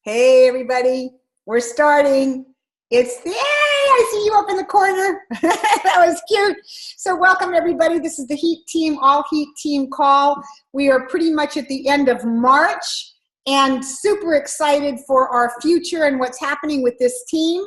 Hey, everybody. We're starting. Yay! I see you up in the corner. That was cute. So welcome, everybody. This is the Heat Team, All Heat Team call. We are pretty much at the end of March and super excited for our future and what's happening with this team.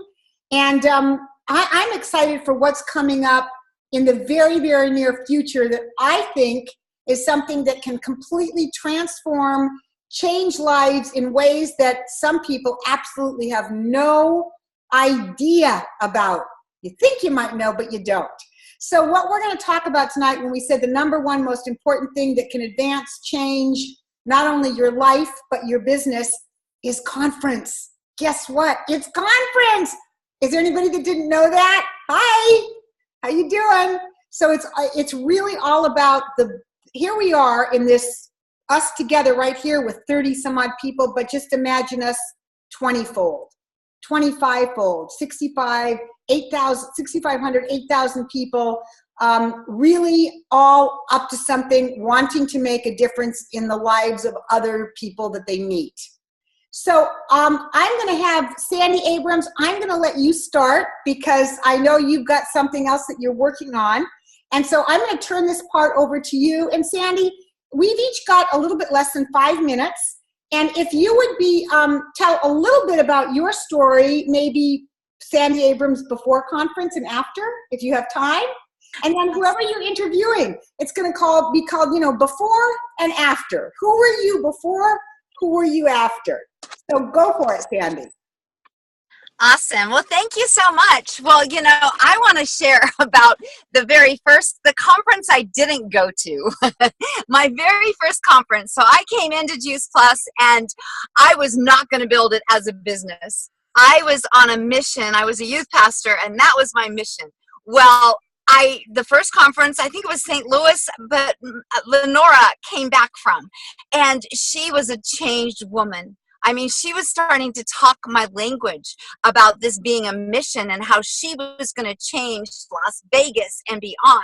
And I'm excited for what's coming up in the very, very near future that I think is something that can completely transform, change lives in ways that some people absolutely have no idea about. You think you might know, but you don't. So what we're going to talk about tonight, when we said the number one most important thing that can advance, change, not only your life, but your business, is conference. Guess what? It's conference. Is there anybody that didn't know that? Hi, how you doing? So it's really all about here we are in this, us together right here with 30 some odd people, but just imagine us 20-fold, 25-fold, 65, 8,000, 6,500, 8,000 people, really all up to something, wanting to make a difference in the lives of other people that they meet. So I'm going to have Sandy Abrams. I'm going to let you start because I know you've got something else that you're working on. And so I'm going to turn this part over to you. And Sandy, we've each got a little bit less than 5 minutes. And if you would be, tell a little bit about your story, maybe Sandy Abrams before conference and after, if you have time. And then whoever you're interviewing, it's going to be called, before and after. Who were you before? Who were you after? So go for it, Sandy. Awesome. Well, thank you so much. Well, I want to share about the conference I didn't go to. My very first conference. So I came into Juice Plus and I was not going to build it as a business. I was on a mission. I was a youth pastor and that was my mission. Well, the first conference, I think it was St. Louis, but Lenora came back from, and she was a changed woman. I mean, she was starting to talk my language about this being a mission and how she was going to change Las Vegas and beyond.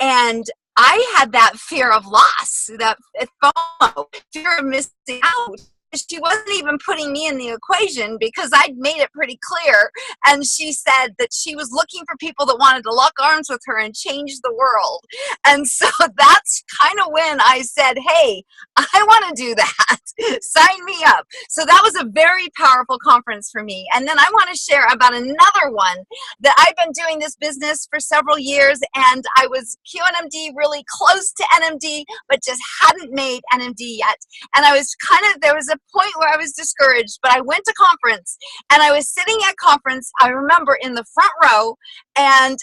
And I had that fear of loss, that FOMO, fear of missing out. She wasn't even putting me in the equation because I'd made it pretty clear. And she said that she was looking for people that wanted to lock arms with her and change the world. And so that's kind of when I said, hey, I want to do that. Sign me up. So that was a very powerful conference for me. And then I want to share about another one that I've been doing this business for several years. And I was QNMD, really close to NMD, but just hadn't made NMD yet. And I was there was a point where I was discouraged, but I went to conference and I was sitting at conference, I remember, in the front row, and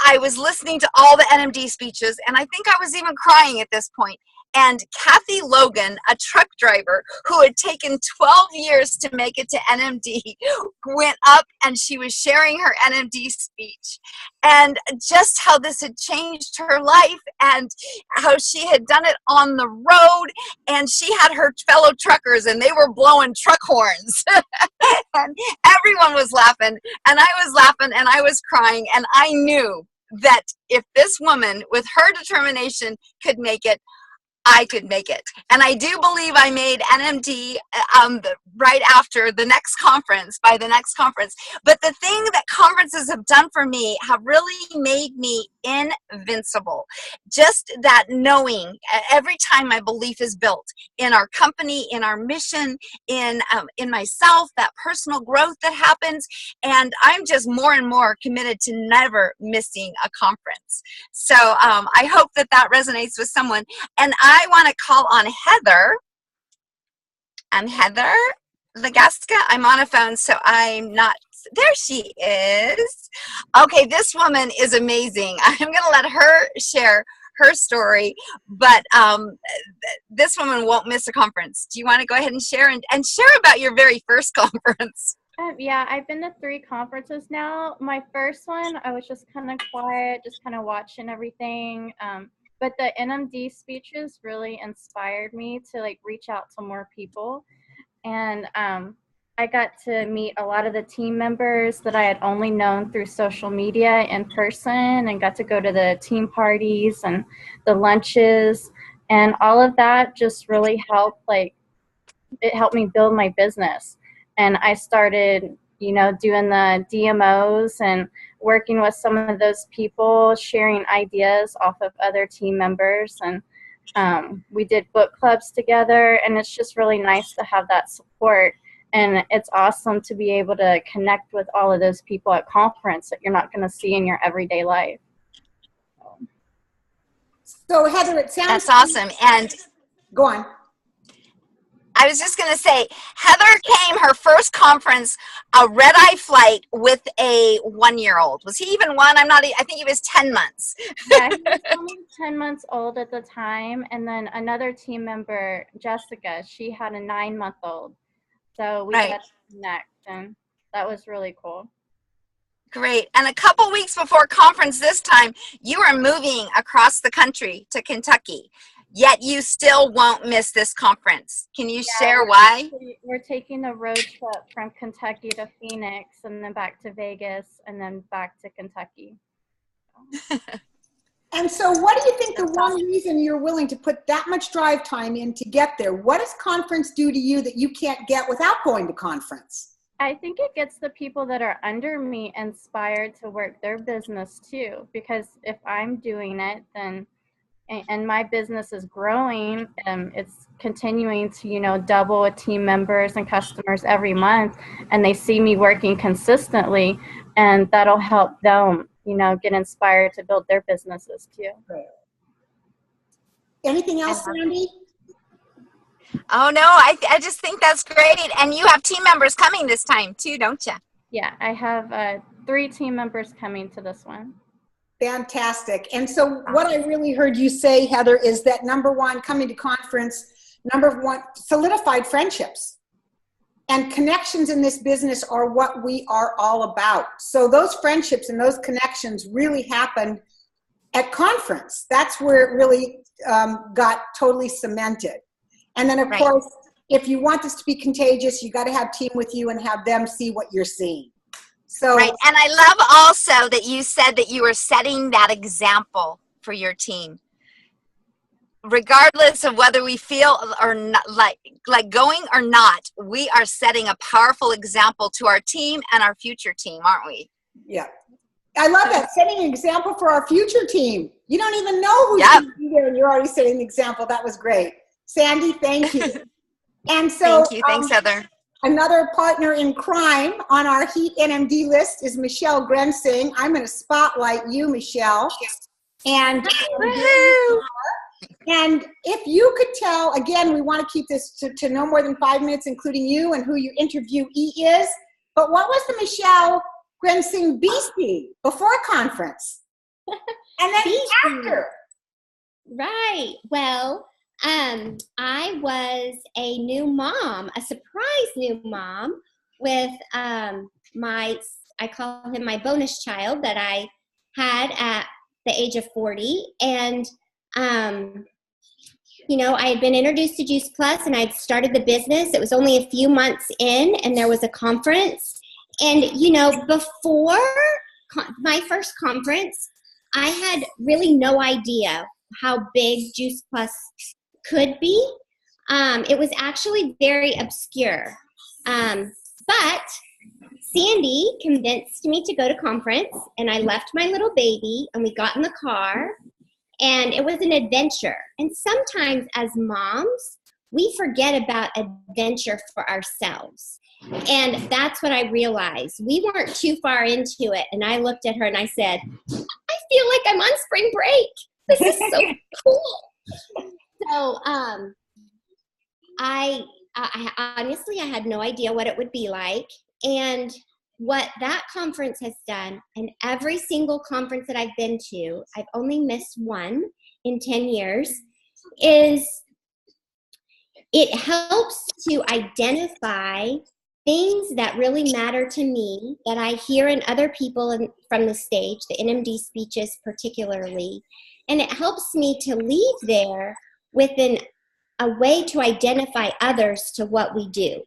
I was listening to all the NMD speeches, and I think I was even crying at this point. And Kathy Logan, a truck driver who had taken 12 years to make it to NMD, went up and she was sharing her NMD speech and just how this had changed her life and how she had done it on the road, and she had her fellow truckers and they were blowing truck horns and everyone was laughing and I was laughing and I was crying, and I knew that if this woman with her determination could make it, I could make it. And I do believe I made NMD right after the next conference, by the next conference. But the thing that conferences have done for me have really made me invincible. Just that knowing every time my belief is built in our company, in our mission, in myself, that personal growth that happens. And I'm just more and more committed to never missing a conference. So I hope that resonates with someone. And I want to call on Heather. And Heather Lagaska, I'm on a phone, so I'm not. There she is. Okay, this woman is amazing. I'm going to let her share her story, but this woman won't miss a conference. Do you want to go ahead and share share about your very first conference? Yeah, I've been to 3 conferences now. My first one, I was just kind of quiet, just kind of watching everything. But the NMD speeches really inspired me to reach out to more people. And I got to meet a lot of the team members that I had only known through social media in person, and got to go to the team parties and the lunches, and all of that just really helped. It helped me build my business. And I started, doing the DMOs and working with some of those people, sharing ideas off of other team members. And we did book clubs together, and it's just really nice to have that support. And it's awesome to be able to connect with all of those people at conference that you're not going to see in your everyday life. So Heather, it sounds That's awesome. And go on. I was just going to say, Heather came her first conference, a red-eye flight with a 1-year-old. Was he even one? I think he was 10 months. Yeah, he was only 10 months old at the time. And then another team member, Jessica, she had a 9-month-old. So we got to connect, and that was really cool. Great. And a couple weeks before conference this time, you are moving across the country to Kentucky, yet you still won't miss this conference. Can you share why? We're taking a road trip from Kentucky to Phoenix, and then back to Vegas, and then back to Kentucky. And so what do you think the one reason you're willing to put that much drive time in to get there? What does conference do to you that you can't get without going to conference? I think it gets the people that are under me inspired to work their business too, because if I'm doing it, then, and my business is growing, it's continuing to, double with team members and customers every month, and they see me working consistently, and that'll help them, get inspired to build their businesses too. Anything else, Sandy? Oh, no, I just think that's great. And you have team members coming this time too, don't you? Yeah, I have 3 team members coming to this one. Fantastic. And so what I really heard you say, Heather, is that number one, coming to conference, number one, solidified friendships. And connections in this business are what we are all about. So those friendships and those connections really happened at conference. That's where it really got totally cemented. And then, of course, if you want this to be contagious, you got to have team with you and have them see what you're seeing. So, right. And I love also that you said that you were setting that example for your team. Regardless of whether we feel or not, like going or not, we are setting a powerful example to our team and our future team, aren't we? Yeah. I love that. Setting an example for our future team. You don't even know who's going to be there, and you're already setting an example. That was great. Sandy, thank you. And so, thank you. Thanks, Heather. Another partner in crime on our Heat NMD list is Michelle Grensing. I'm going to spotlight you, Michelle. And if you could tell, again, we want to keep this to no more than 5 minutes, including you and who your interviewee is. But what was the Michelle Grensing BC before conference? And then after? Right. Well, I was a new mom, a surprise new mom with I call him my bonus child that I had at the age of 40. And, I had been introduced to Juice Plus, and I'd started the business. It was only a few months in, and there was a conference. And, before my first conference, I had really no idea how big Juice Plus could be. It was actually very obscure. But Sandy convinced me to go to conference, and I left my little baby, and we got in the car, and it was an adventure. And sometimes as moms, we forget about adventure for ourselves. And that's what I realized. We weren't too far into it, and I looked at her and I said, I feel like I'm on spring break. This is so cool. So I honestly, I had no idea what it would be like. And what that conference has done, and every single conference that I've been to, I've only missed one in 10 years, is it helps to identify things that really matter to me that I hear in other people from the stage, the NMD speeches particularly, and it helps me to leave there with a way to identify others to what we do.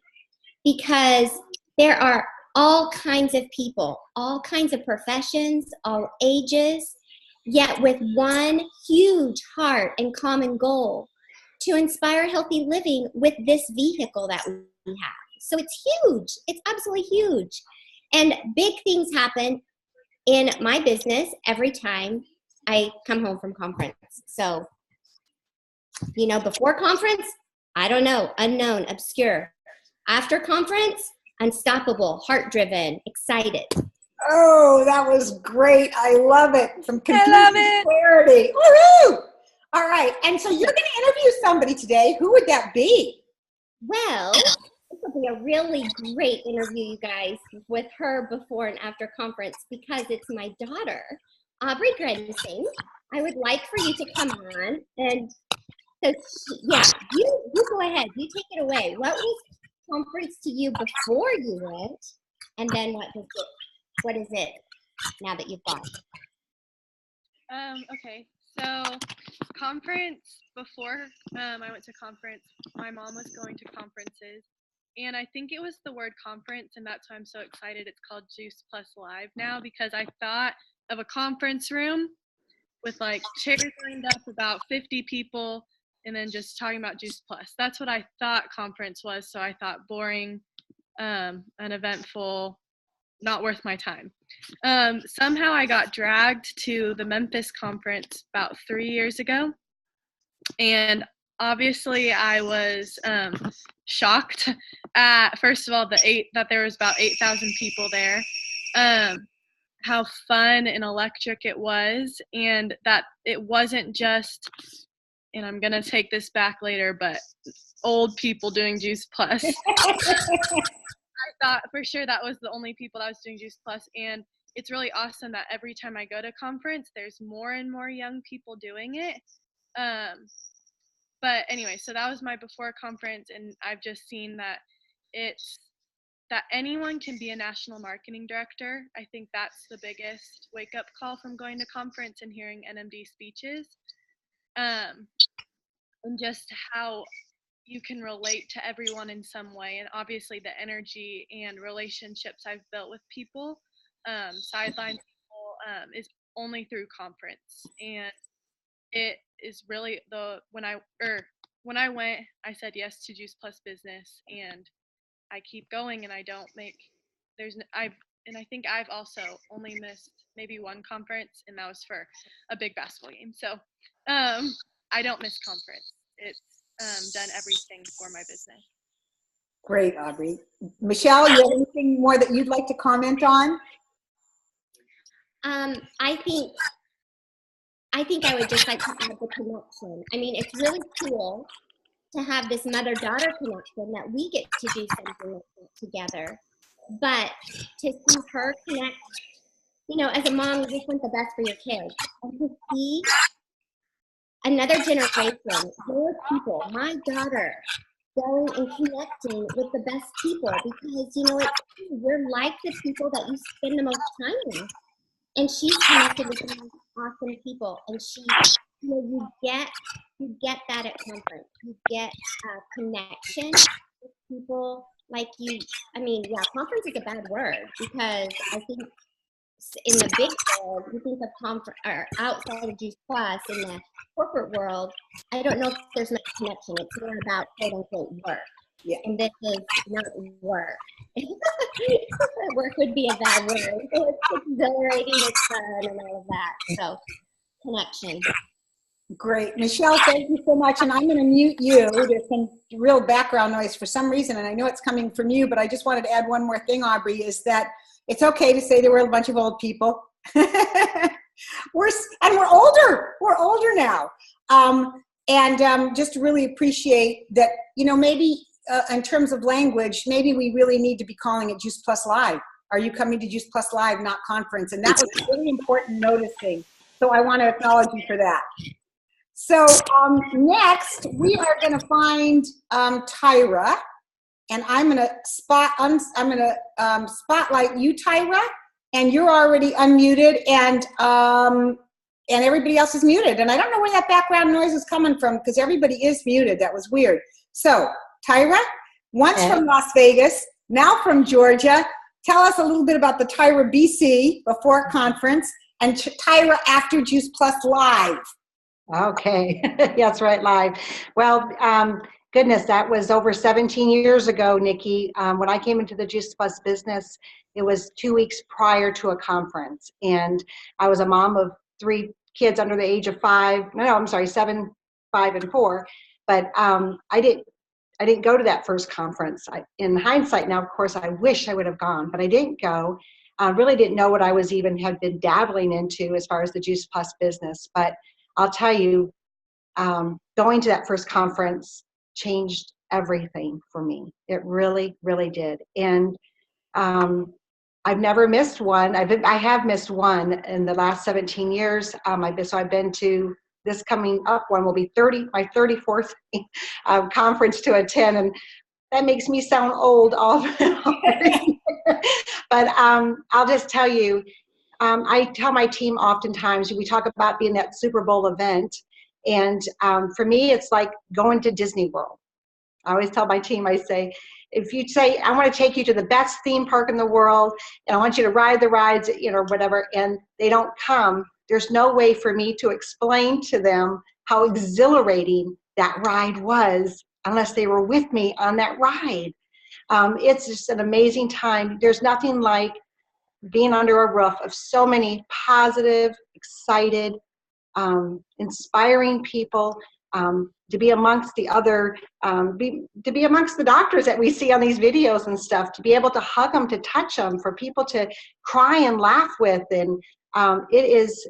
Because there are all kinds of people, all kinds of professions, all ages, yet with one huge heart and common goal to inspire healthy living with this vehicle that we have. So it's huge. It's absolutely huge. And big things happen in my business every time I come home from conference. So, before conference, I don't know, unknown, obscure. After conference, unstoppable, heart-driven, excited. Oh, that was great. I love it. From confusion to clarity. Woohoo! All right. And so you're going to interview somebody today. Who would that be? Well, this will be a really great interview, you guys, with her before and after conference because it's my daughter, Aubrey Story. I would like for you to come on. And so, you go ahead. You take it away. What was conference to you before you went? And then what is it now that you've gone? Okay, so conference before I went to conference, my mom was going to conferences, and I think it was the word conference, and that's why I'm so excited. It's called Juice Plus Live now because I thought of a conference room with like chairs lined up, about 50 people, and then just talking about Juice Plus. That's what I thought conference was, so I thought boring, uneventful, not worth my time. Somehow I got dragged to the Memphis conference about 3 years ago. And obviously I was shocked at, first of all, that there was about 8,000 people there, how fun and electric it was, and that it wasn't just, and I'm going to take this back later, but old people doing Juice Plus. I thought for sure that was the only people that was doing Juice Plus, and it's really awesome that every time I go to conference, there's more and more young people doing it. But anyway, so that was my before conference, and I've just seen that that anyone can be a national marketing director. I think that's the biggest wake-up call from going to conference and hearing NMD speeches, and just how you can relate to everyone in some way, and obviously the energy and relationships I've built with people, sideline people, is only through conference. And it is really when I went, I said yes to Juice Plus Business, and I keep going, and I don't make I think I've also only missed maybe one conference, and that was for a big basketball game. So I don't miss conference. It's done everything for my business. Great, Aubrey. Michelle, you have anything more that you'd like to comment on? I think I would just like to add the connection. I mean, it's really cool to have this mother-daughter connection that we get to do something like that together. But to see her connect, as a mom, you just want the best for your kids. And to see another generation, your people, my daughter, going and connecting with the best people because, you're like the people that you spend the most time with. And she's connected with the most awesome people. And you get that at conference. You get a connection with people like you. I mean, conference is a bad word because I think in the big world, you think of conference or outside of Juice Plus in the corporate world, I don't know if there's much connection. It's more about quote unquote work. Yeah. And this is not work. Work would be a bad word. It's exhilarating, it's fun, and all of that. So, connection. Great. Michelle, thank you so much. And I'm going to mute you. There's some real background noise for some reason, and I know it's coming from you, but I just wanted to add one more thing, Aubrey, is that it's okay to say there were a bunch of old people. We're older. We're older now. And just to really appreciate that, maybe in terms of language, maybe we really need to be calling it Juice Plus Live. Are you coming to Juice Plus Live, not conference? And that was really important noticing. So I want to acknowledge you for that. So next, we are going to find Tyra, and I'm going to spotlight you, Tyra, and you're already unmuted, and everybody else is muted. And I don't know where that background noise is coming from because everybody is muted. That was weird. So Tyra, once from Las Vegas, now from Georgia. Tell us a little bit about the Tyra BC before conference and Tyra after Juice Plus Live. Okay, that's right, live. Well, goodness, that was over 17 years ago, Nikki. When I came into the Juice Plus business, it was 2 weeks prior to a conference. And I was a mom of 3 kids under the age of 5. No, I'm sorry, 7, 5, and 4. But I didn't go to that first conference. In hindsight now, of course, I wish I would have gone, but I didn't go. I really didn't know what I was had been dabbling into as far as the Juice Plus business. But I'll tell you, going to that first conference changed everything for me. It really, really did. And I've never missed one. I have missed one in the last 17 years. I've been to, this coming up one will be my 34th conference to attend, and that makes me sound old already. But I'll just tell you, I tell my team oftentimes, we talk about being that Super Bowl event, and for me, it's like going to Disney World. I always tell my team, I say, if you say, I want to take you to the best theme park in the world, and I want you to ride the rides, whatever, and they don't come, there's no way for me to explain to them how exhilarating that ride was unless they were with me on that ride. It's just an amazing time. There's nothing like being under a roof of so many positive, excited, inspiring people, to be amongst the other, to be amongst the doctors that we see on these videos and stuff, to be able to hug them, to touch them, for people to cry and laugh with. And it is,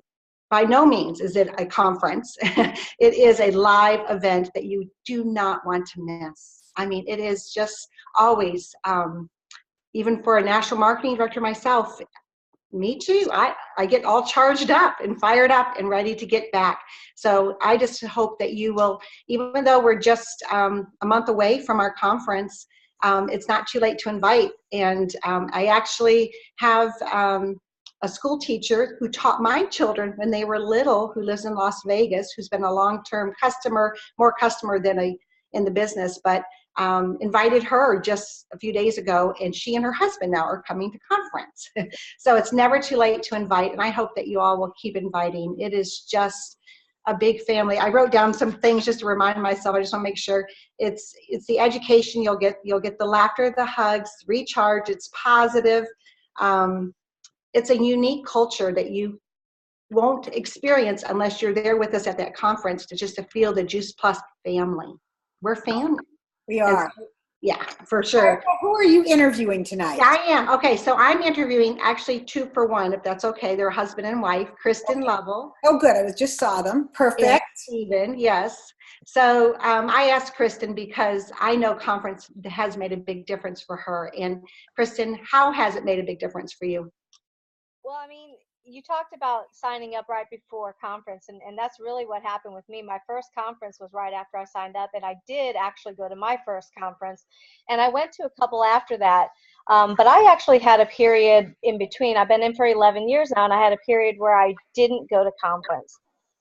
by no means is it a conference. It is a live event that you do not want to miss. I mean, it is just always, even for a national marketing director myself, me too. I get all charged up and fired up and ready to get back. So I just hope that you will, even though we're just a month away from our conference, it's not too late to invite. And I actually have a school teacher who taught my children when they were little, who lives in Las Vegas, who's been a long-term customer, more customer than in the business, but invited her just a few days ago, and she and her husband now are coming to conference. So it's never too late to invite, and I hope that you all will keep inviting. It is just a big family. I wrote down some things just to remind myself. I just want to make sure it's the education you'll get the laughter, the hugs, recharge. It's positive. It's a unique culture that you won't experience unless you're there with us at that conference, to feel the Juice Plus family. We're family. We are. So, yeah, for sure. Who are you interviewing tonight? I am. Okay, so I'm interviewing actually 2 for 1, if that's okay. They're husband and wife, Kristen Lovell. Oh, good. I just saw them. Perfect. And Stephen, yes. So I asked Kristen because I know conference has made a big difference for her. And Kristen, how has it made a big difference for you? Well, I mean, you talked about signing up right before conference, and that's really what happened with me. My first conference was right after I signed up, and I did actually go to my first conference, and I went to a couple after that. But I actually had a period in between. I've been in for 11 years now, and I had a period where I didn't go to conference.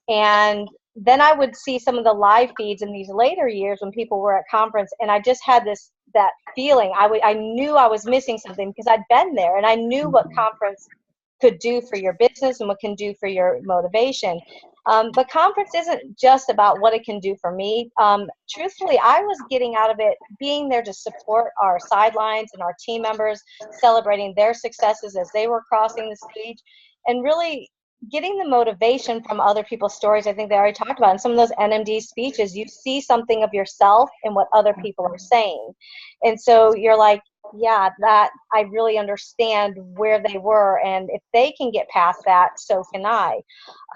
And then I would see some of the live feeds in these later years when people were at conference, and I just had that feeling. I knew I was missing something because I'd been there, and I knew what conference could do for your business and what can do for your motivation. But conference isn't just about what it can do for me. Truthfully, I was getting out of it being there to support our sidelines and our team members, celebrating their successes as they were crossing the stage, and really getting the motivation from other people's stories. I think they already talked about in some of those NMD speeches, you see something of yourself in what other people are saying. And so you're like, yeah, that I really understand where they were, and if they can get past that, so can I.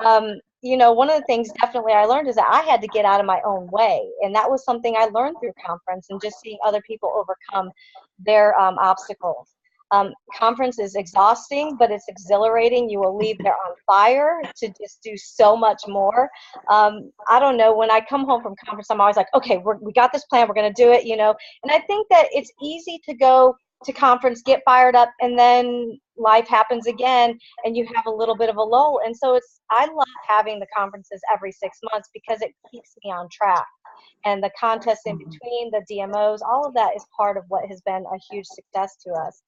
One of the things definitely I learned is that I had to get out of my own way, and that was something I learned through conference and just seeing other people overcome their obstacles. Conference is exhausting, but it's exhilarating. You will leave there on fire to just do so much more. I don't know, when I come home from conference, I'm always like, okay, we got this plan, we're going to do it, And I think that it's easy to go to conference, get fired up, and then life happens again and you have a little bit of a lull. And so I love having the conferences every 6 months because it keeps me on track. And the contests in between, the DMOs, all of that is part of what has been a huge success to us.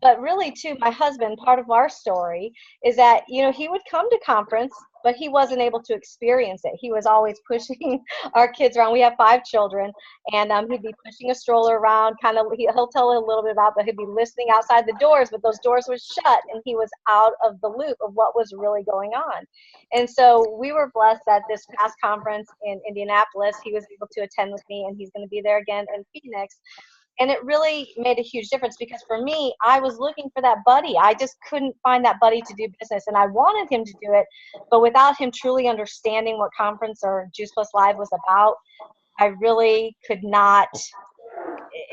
But really, too, my husband, part of our story is that, he would come to conference, but he wasn't able to experience it. He was always pushing our kids around. We have 5 children, and he'd be pushing a stroller around, he'll tell a little bit about, but he'd be listening outside the doors, but those doors were shut, and he was out of the loop of what was really going on. And so we were blessed that this past conference in Indianapolis, he was able to attend with me, and he's going to be there again in Phoenix. And it really made a huge difference because for me, I was looking for that buddy. I just couldn't find that buddy to do business. And I wanted him to do it, but without him truly understanding what conference or Juice Plus Live was about, I really could not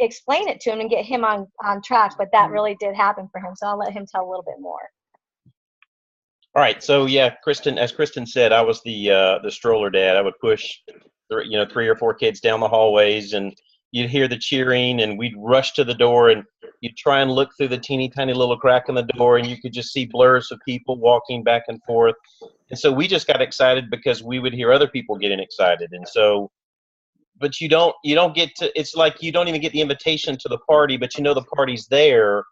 explain it to him and get him on track. But that really did happen for him. So I'll let him tell a little bit more. All right. So yeah, Kristen, as Kristen said, I was the stroller dad. I would push, 3 or 4 kids down the hallways, and you'd hear the cheering, and we'd rush to the door, and you'd try and look through the teeny tiny little crack in the door, and you could just see blurs of people walking back and forth. And so we just got excited because we would hear other people getting excited. And so, but you don't get to, it's like you don't even get the invitation to the party, but the party's there.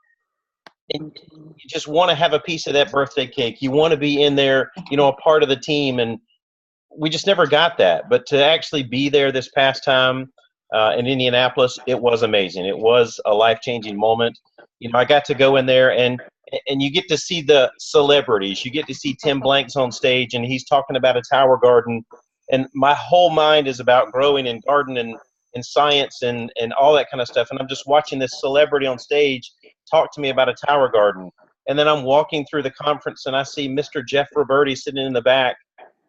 And you just want to have a piece of that birthday cake. You want to be in there, a part of the team. And we just never got that. But to actually be there this past time, in Indianapolis, it was amazing. It was a life-changing moment. I got to go in there, and you get to see the celebrities. You get to see Tim Blanks on stage, and he's talking about a tower garden. And my whole mind is about growing and garden and science and all that kind of stuff. And I'm just watching this celebrity on stage talk to me about a tower garden. And then I'm walking through the conference, and I see Mr. Jeff Roberti sitting in the back.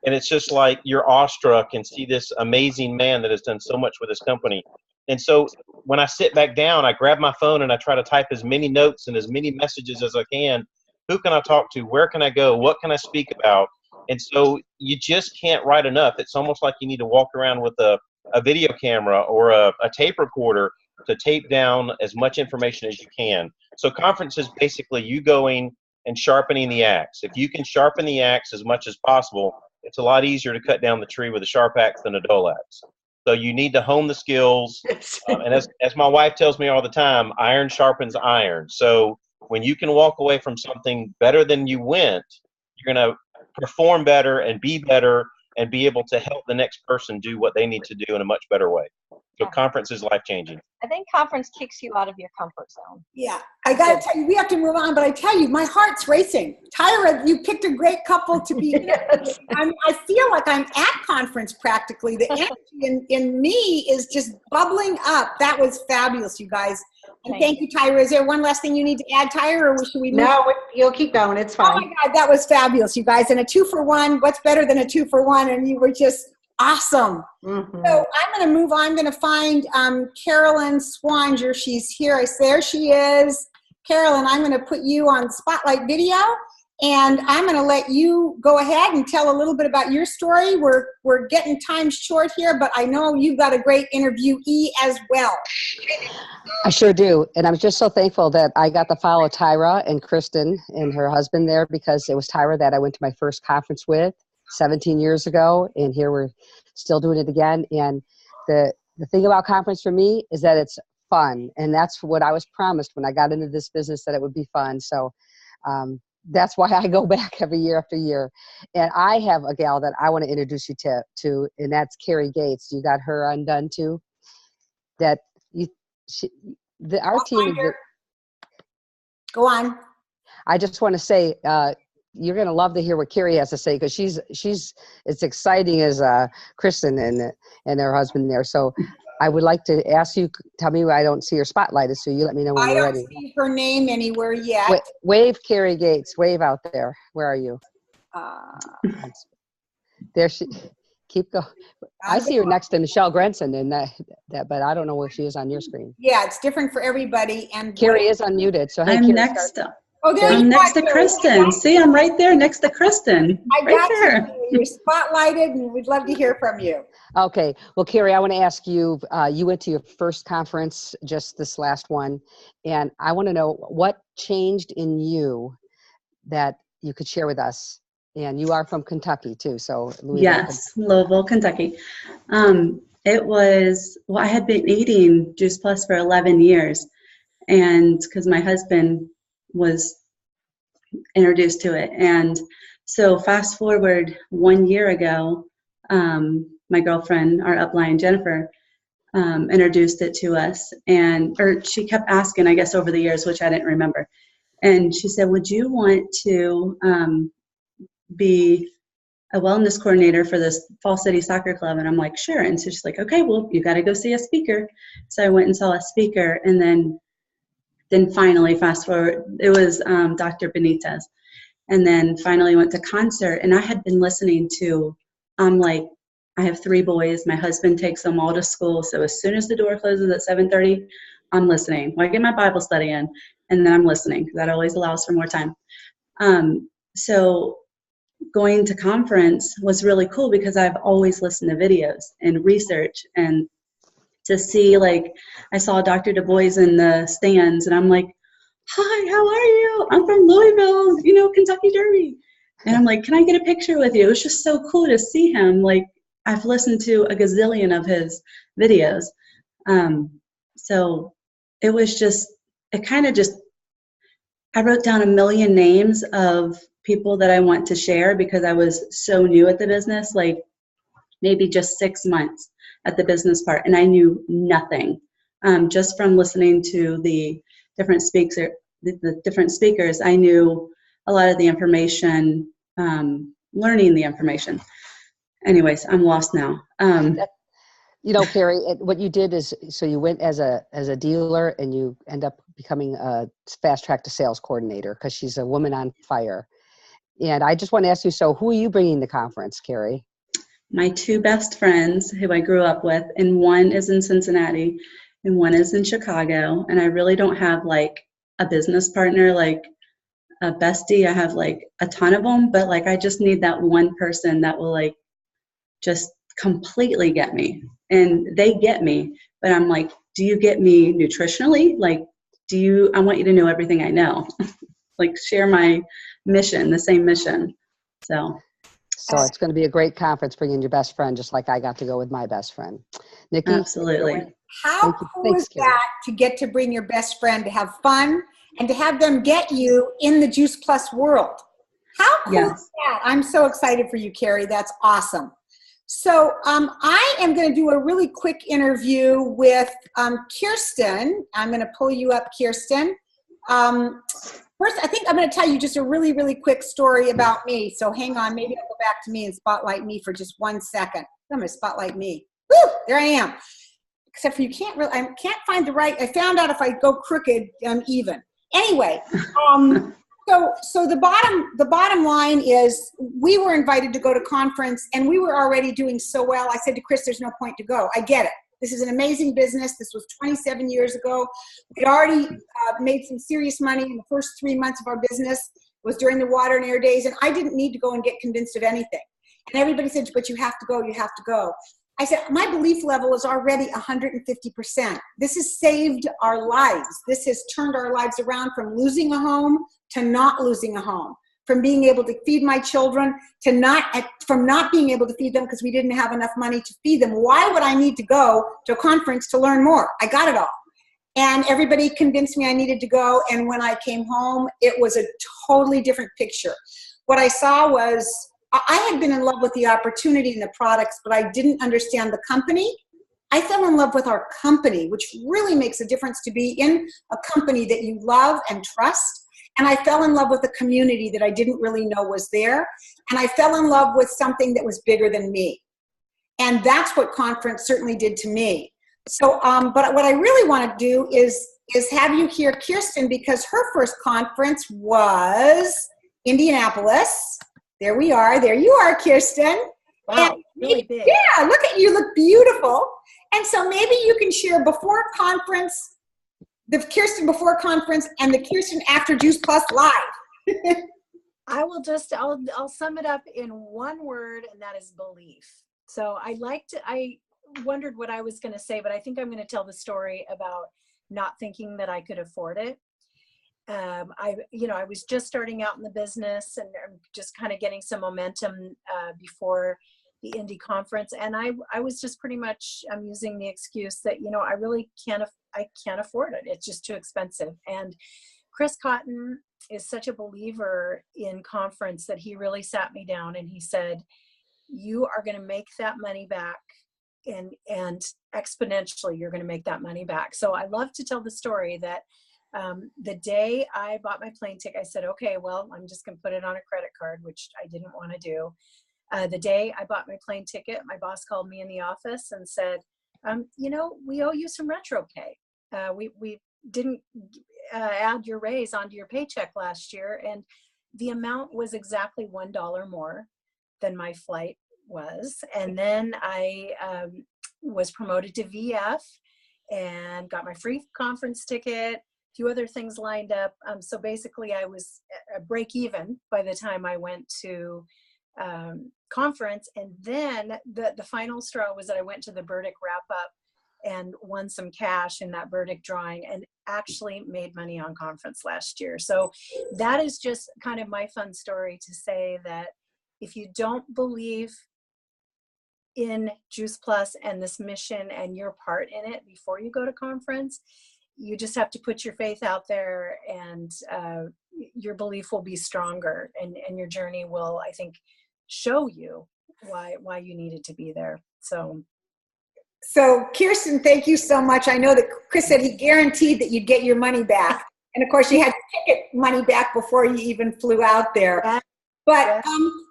And it's just like you're awestruck and see this amazing man that has done so much with his company. And so when I sit back down, I grab my phone and I try to type as many notes and as many messages as I can. Who can I talk to? Where can I go? What can I speak about? And so you just can't write enough. It's almost like you need to walk around with a video camera or a tape recorder to tape down as much information as you can. So conference is basically you going and sharpening the axe. If you can sharpen the axe as much as possible, it's a lot easier to cut down the tree with a sharp axe than a dull axe. So you need to hone the skills. And as my wife tells me all the time, iron sharpens iron. So when you can walk away from something better than you went, you're going to perform better and be better and be able to help the next person do what they need to do in a much better way. So conference is life-changing. I think conference kicks you out of your comfort zone. Yeah, I got to tell you, we have to move on, but I tell you, my heart's racing. Tyra, you picked a great couple to be yes. I feel like I'm at conference practically. The energy in me is just bubbling up. That was fabulous, you guys. And thank you, Tyra. Is there one last thing you need to add, Tyra, or should we move? No, you'll keep going. It's fine. Oh, my God, that was fabulous, you guys. And a 2-for-1, what's better than a 2-for-1? And you were just awesome. Mm-hmm. So I'm going to move on. I'm going to find Carolyn Swanger. She's here. There she is. Carolyn, I'm going to put you on Spotlight Video, and I'm going to let you go ahead and tell a little bit about your story. We're getting time short here, but I know you've got a great interviewee as well. I sure do. And I'm just so thankful that I got to follow Tyra and Kristen and her husband there, because it was Tyra that I went to my first conference with 17 years ago, and here we're still doing it again. And the thing about conference for me is that it's fun, and that's what I was promised when I got into this business, that it would be fun. So that's why I go back every year after year. And I have a gal that I want to introduce you to, and that's Carrie Gates. You got her undone too? That our team. Go on. I just want to say, you're going to love to hear what Carrie has to say, because she's as exciting as Kristen and her husband there. So I would like to ask you, tell me I don't see her spotlighted, so you let me know when you're ready. I don't see her name anywhere yet. Wave Carrie Gates. Wave out there. Where are you? There she. Keep going. I see her next to Michelle Grenson, and that, but I don't know where she is on your screen. Yeah, it's different for everybody. And Carrie is unmuted, so hey, I'm Carrie, next. Oh, there I'm you next are, to Carrie. Kristen. See, I'm right there next to Kristen. I Right got there. you. You're spotlighted, and we'd love to hear from you. Okay. Well, Carrie, I want to ask you, you went to your first conference, just this last one, and I want to know what changed in you that you could share with us. And you are from Kentucky too, so Louisville. Yes, Louisville, Kentucky. It was, well, I had been eating Juice Plus for 11 years, and because my husband was introduced to it. And so fast forward 1 year ago, my girlfriend, our upline, Jennifer, introduced it to us, or she kept asking, I guess, over the years, which I didn't remember. And she said, would you want to be a wellness coordinator for this Fall City Soccer Club? And I'm like, sure. And so she's like, okay, well, you got to go see a speaker. So I went and saw a speaker, and then finally, fast forward, it was Dr. Benitez. And then finally went to concert, and I had been listening to, I have 3 boys. My husband takes them all to school. So as soon as the door closes at 7:30, I'm listening. Well, I get my Bible study in, and then I'm listening, because that always allows for more time. So going to conference was really cool, because I've always listened to videos and research, and to see, I saw Dr. Du Bois in the stands, and I'm like, hi, how are you? I'm from Louisville, Kentucky Derby. And I'm like, can I get a picture with you? It was just so cool to see him. I've listened to a gazillion of his videos. So it was I wrote down a million names of people that I want to share, because I was so new at the business, maybe just 6 months at the business part. And I knew nothing, just from listening to the different speakers. I knew a lot of the information, learning the information. Anyways, I'm lost now. Carrie, what you did is, so you went as a dealer, and you end up becoming a fast track to sales coordinator, because she's a woman on fire. And I just want to ask you, so who are you bringing to the conference, Carrie? My 2 best friends who I grew up with, and one is in Cincinnati and one is in Chicago. And I really don't have a business partner, like a bestie. I have a ton of them, but I just need that one person that will just completely get me. And they get me, but I'm like, do you get me nutritionally? I want you to know everything I know. Share my mission, the same mission. So it's going to be a great conference, bringing your best friend, just like I got to go with my best friend. Nikki? Absolutely. How cool is that, to get to bring your best friend, to have fun, and to have them get you in the Juice Plus world? How cool is that? I'm so excited for you, Carrie. That's awesome. So I am going to do a really quick interview with Kirsten. I'm going to pull you up, Kirsten. First, I think I'm going to tell you just a really, really quick story about me. So hang on, maybe I'll go back to me and spotlight me for just 1 second. I'm going to spotlight me. Woo! There I am. Except for I can't find the right. I found out if I go crooked, I'm even. Anyway, so the bottom line is, we were invited to go to conference, and we were already doing so well. I said to Chris, there's no point to go. I get it. This is an amazing business. This was 27 years ago. We'd already made some serious money in the first 3 months of our business. It was during the water and air days, and I didn't need to go and get convinced of anything. And everybody said, but you have to go, you have to go. I said, my belief level is already 150%. This has saved our lives. This has turned our lives around from losing a home to not losing a home, from being able to feed my children to from not being able to feed them because we didn't have enough money to feed them. Why would I need to go to a conference to learn more? I got it all. And everybody convinced me I needed to go. And when I came home, it was a totally different picture. What I saw was, I had been in love with the opportunity and the products, but I didn't understand the company. I fell in love with our company, which really makes a difference to be in a company that you love and trust. And I fell in love with a community that I didn't really know was there. And I fell in love with something that was bigger than me. And that's what conference certainly did to me. So, but what I really want to do is have you hear Kirsten, because her first conference was Indianapolis. There we are. There you are, Kirsten. Wow, really big. Yeah, look at you. Look beautiful. And so maybe you can share, before conference, the Kirsten before conference and the Kirsten after Juice Plus Live. I'll sum it up in one word, and that is belief. So I wondered what I was going to say, but I think I'm going to tell the story about not thinking that I could afford it. I was just starting out in the business and just kind of getting some momentum before the Indy conference. And I was just pretty much, I'm using the excuse that, I really can't afford it. It's just too expensive. And Chris Cotton is such a believer in conference that he really sat me down and he said, you are going to make that money back and exponentially you're going to make that money back. So I love to tell the story that the day I bought my plane ticket, I said, okay, well, I'm just going to put it on a credit card, which I didn't want to do. The day I bought my plane ticket, my boss called me in the office and said, we owe you some retro pay. We didn't add your raise onto your paycheck last year. And the amount was exactly $1 more than my flight was. And then I was promoted to VF and got my free conference ticket, a few other things lined up. So basically I was break even by the time I went to conference. And then the final straw was that I went to the Burdick wrap up and won some cash in that Burdick drawing and actually made money on conference last year. So that is just kind of my fun story to say that if you don't believe in Juice Plus and this mission and your part in it before you go to conference, you just have to put your faith out there and your belief will be stronger and your journey will, I think, show you why you needed to be there. So Kirsten, thank you so much. I know that Chris said he guaranteed that you'd get your money back. And of course you had ticket money back before you even flew out there. But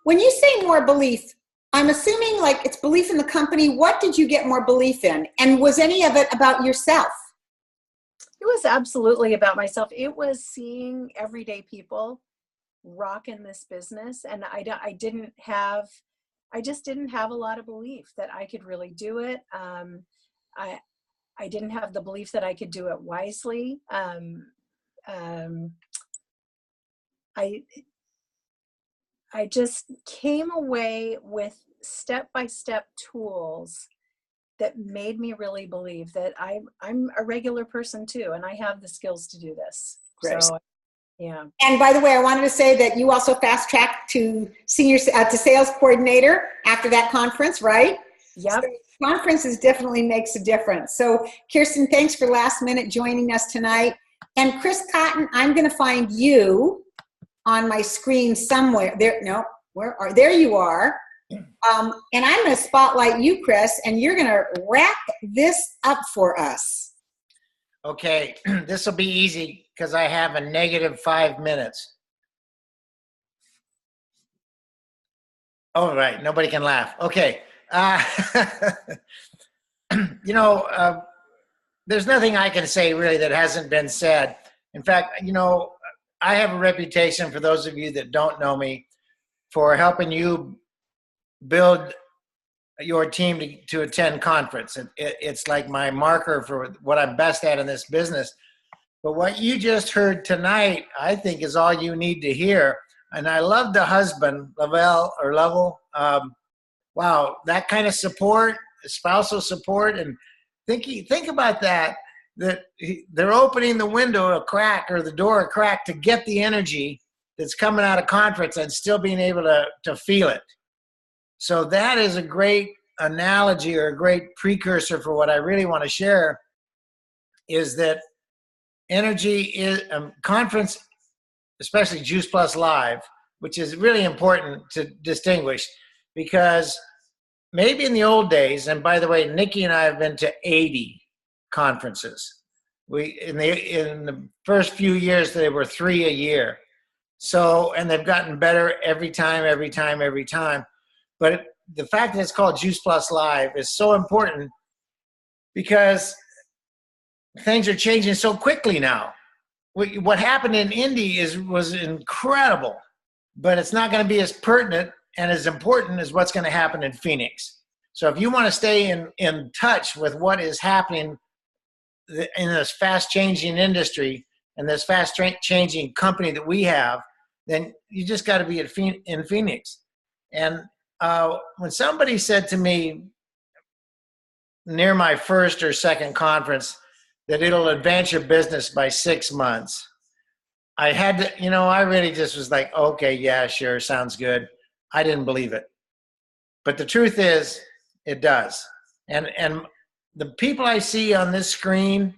when you say more belief, I'm assuming like it's belief in the company. What did you get more belief in? And was any of it about yourself? It was absolutely about myself. It was seeing everyday people rock in this business. And I just didn't have a lot of belief that I could really do it. I didn't have the belief that I could do it wisely. I just came away with step-by-step tools that made me really believe that I'm a regular person too, and I have the skills to do this. Great. So, yeah. And by the way, I wanted to say that you also fast-tracked to to sales coordinator after that conference, right? Yep. So conferences definitely makes a difference. So Kirsten, thanks for last minute joining us tonight. And Chris Cotton, I'm going to find you on my screen somewhere. There you are. And I'm going to spotlight you, Chris, and you're going to wrap this up for us. Okay, this will be easy because I have a negative 5 minutes. All right, nobody can laugh. Okay. There's nothing I can say really that hasn't been said. In fact, I have a reputation, for those of you that don't know me, for helping you build your team to attend conference. It's like my marker for what I'm best at in this business. But what you just heard tonight, I think, is all you need to hear. And I love the husband, Lovell. Wow, that kind of support, spousal support, and think about that they're opening the window a crack or the door a crack to get the energy that's coming out of conference and still being able to feel it. So that is a great analogy or a great precursor for what I really want to share, is that energy is conference, especially Juice Plus Live, which is really important to distinguish, because maybe in the old days, and by the way, Nikki and I have been to 80 conferences. In the first few years, there were 3 a year. So, and they've gotten better every time. But the fact that it's called Juice Plus Live is so important because things are changing so quickly now. What happened in Indy was incredible, but it's not going to be as pertinent and as important as what's going to happen in Phoenix. So if you want to stay in touch with what is happening in this fast-changing industry and this fast-changing company that we have, then you just got to be in Phoenix. And when somebody said to me near my first or second conference that it'll advance your business by 6 months, I had to, I really just was like, okay, yeah, sure, sounds good. I didn't believe it. But the truth is, it does. And the people I see on this screen,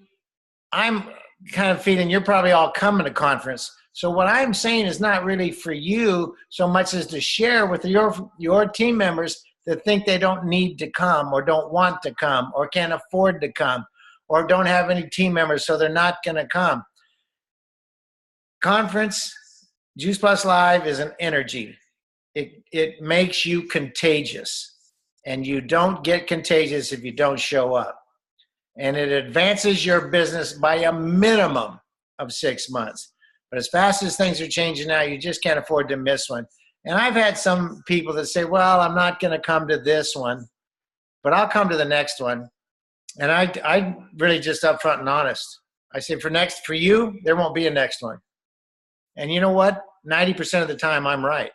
I'm kind of feeling you're probably all coming to conference. So what I'm saying is not really for you so much as to share with your team members that think they don't need to come or don't want to come or can't afford to come or don't have any team members, so they're not going to come. Conference, Juice Plus Live is an energy. It makes you contagious, and you don't get contagious if you don't show up. And it advances your business by a minimum of 6 months. But as fast as things are changing now, you just can't afford to miss one. And I've had some people that say, well, I'm not going to come to this one, but I'll come to the next one. And I really just upfront and honest. I say for you, there won't be a next one. And you know what? 90% of the time, I'm right.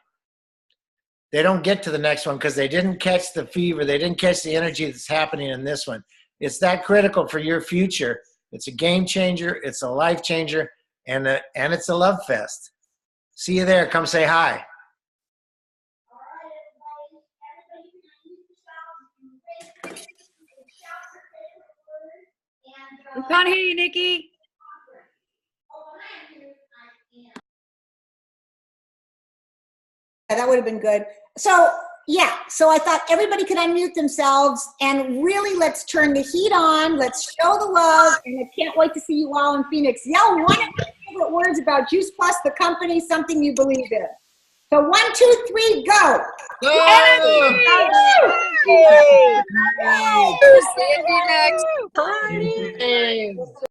They don't get to the next one because they didn't catch the fever. They didn't catch the energy that's happening in this one. It's that critical for your future. It's a game changer. It's a life changer. And it's a love fest. See you there. Come say hi. We can't hear you, Nikki. Yeah, that would have been good. So I thought everybody could unmute themselves and really let's turn the heat on. Let's show the love, and I can't wait to see you all in Phoenix. Yell one of your favorite words about Juice Plus, the company, something you believe in. So 1, 2, 3, go. Next.